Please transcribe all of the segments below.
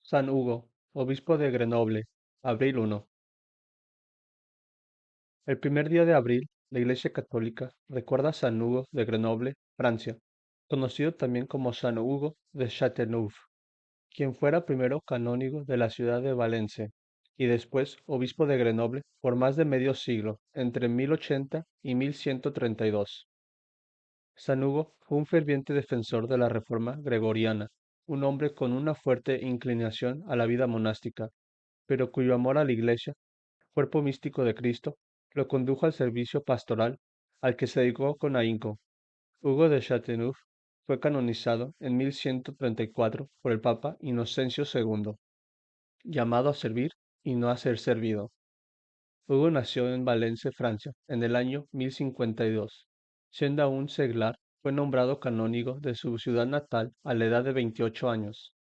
San Hugo, obispo de Grenoble, abril 1. El primer día de abril, la Iglesia Católica recuerda a San Hugo de Grenoble, Francia, conocido también como San Hugo de Châteauneuf, quien fuera primero canónigo de la ciudad de Valence y después obispo de Grenoble por más de medio siglo, entre 1080 y 1132. San Hugo fue un ferviente defensor de la reforma gregoriana, un hombre con una fuerte inclinación a la vida monástica, pero cuyo amor a la Iglesia, cuerpo místico de Cristo, lo condujo al servicio pastoral al que se dedicó con ahínco. Hugo de Châteauneuf fue canonizado en 1134 por el Papa Inocencio II, llamado a servir y no a ser servido. Hugo nació en Valence, Francia, en el año 1052. Siendo aún seglar, fue nombrado canónigo de su ciudad natal a la edad de 28 años.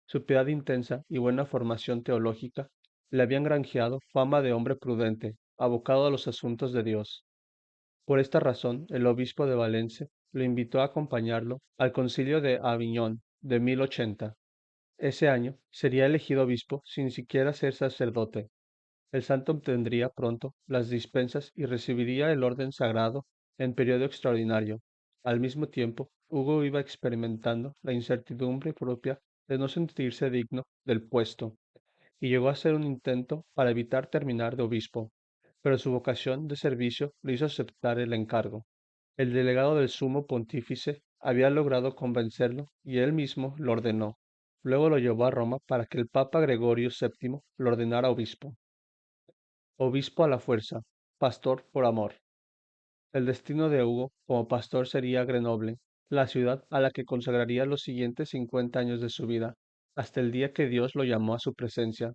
Su piedad intensa y buena formación teológica le habían granjeado fama de hombre prudente, abocado a los asuntos de Dios. Por esta razón, el obispo de Valence lo invitó a acompañarlo al concilio de Aviñón de 1080. Ese año sería elegido obispo sin siquiera ser sacerdote. El santo obtendría pronto las dispensas y recibiría el orden sagrado en periodo extraordinario. Al mismo tiempo, Hugo iba experimentando la incertidumbre propia de no sentirse digno del puesto, y llegó a hacer un intento para evitar terminar de obispo, pero su vocación de servicio le hizo aceptar el encargo. El delegado del sumo pontífice había logrado convencerlo y él mismo lo ordenó. Luego lo llevó a Roma para que el Papa Gregorio VII lo ordenara obispo. Obispo a la fuerza, pastor por amor. El destino de Hugo como pastor sería Grenoble, la ciudad a la que consagraría los siguientes 50 años de su vida, hasta el día que Dios lo llamó a su presencia.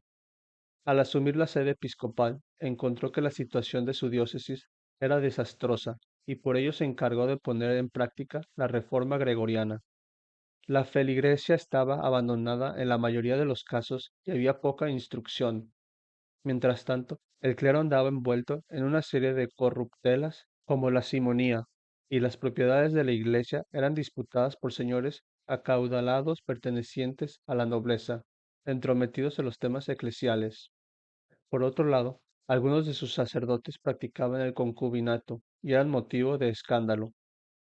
Al asumir la sede episcopal, encontró que la situación de su diócesis era desastrosa y por ello se encargó de poner en práctica la reforma gregoriana. La feligresía estaba abandonada en la mayoría de los casos y había poca instrucción. Mientras tanto, el clero andaba envuelto en una serie de corruptelas como la simonía, y las propiedades de la iglesia eran disputadas por señores acaudalados pertenecientes a la nobleza, entrometidos en los temas eclesiales. Por otro lado, algunos de sus sacerdotes practicaban el concubinato y eran motivo de escándalo.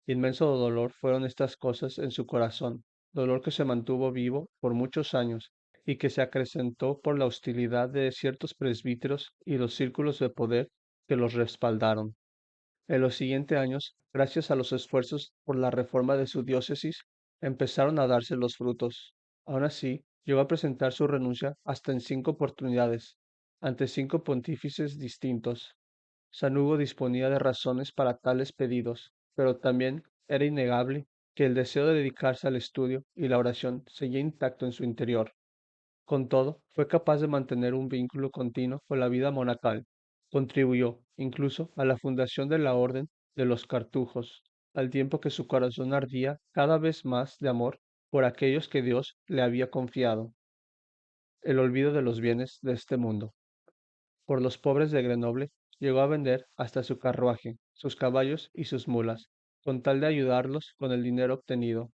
Inmenso dolor fueron estas cosas en su corazón, dolor que se mantuvo vivo por muchos años y que se acrecentó por la hostilidad de ciertos presbíteros y los círculos de poder que los respaldaron. En los siguientes años, gracias a los esfuerzos por la reforma de su diócesis, empezaron a darse los frutos. Aun así, llegó a presentar su renuncia hasta en 5 oportunidades, ante 5 pontífices distintos. San Hugo disponía de razones para tales pedidos, pero también era innegable que el deseo de dedicarse al estudio y la oración seguía intacto en su interior. Con todo, fue capaz de mantener un vínculo continuo con la vida monacal. Contribuyó, incluso, a la fundación de la Orden de los Cartujos, al tiempo que su corazón ardía cada vez más de amor por aquellos que Dios le había confiado. El olvido de los bienes de este mundo. Por los pobres de Grenoble, llegó a vender hasta su carruaje, sus caballos y sus mulas, con tal de ayudarlos con el dinero obtenido.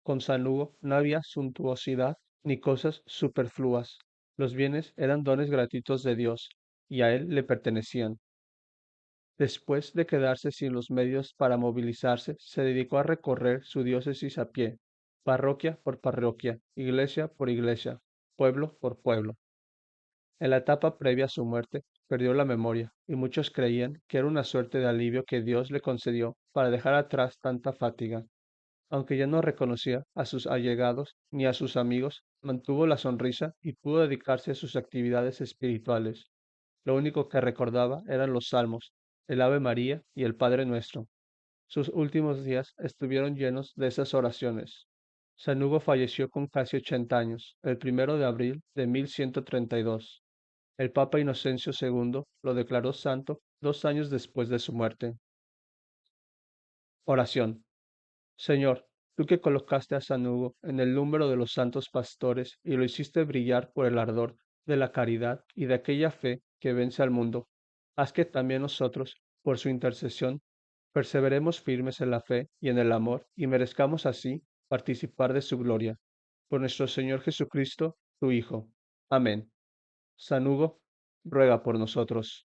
Con San Hugo no había suntuosidad ni cosas superfluas. Los bienes eran dones gratuitos de Dios, y a él le pertenecían. Después de quedarse sin los medios para movilizarse, se dedicó a recorrer su diócesis a pie, parroquia por parroquia, iglesia por iglesia, pueblo por pueblo. En la etapa previa a su muerte, perdió la memoria, y muchos creían que era una suerte de alivio que Dios le concedió para dejar atrás tanta fatiga. Aunque ya no reconocía a sus allegados ni a sus amigos, mantuvo la sonrisa y pudo dedicarse a sus actividades espirituales. Lo único que recordaba eran los salmos, el Ave María y el Padre Nuestro. Sus últimos días estuvieron llenos de esas oraciones. San Hugo falleció con casi 80 años, el 1 de abril de 1132. El Papa Inocencio II lo declaró santo 2 años después de su muerte. Oración. Señor, tú que colocaste a San Hugo en el número de los santos pastores y lo hiciste brillar por el ardor de la caridad y de aquella fe que vence al mundo, haz que también nosotros, por su intercesión, perseveremos firmes en la fe y en el amor y merezcamos así participar de su gloria. Por nuestro Señor Jesucristo. tu Hijo. Amén. San Hugo, ruega por nosotros.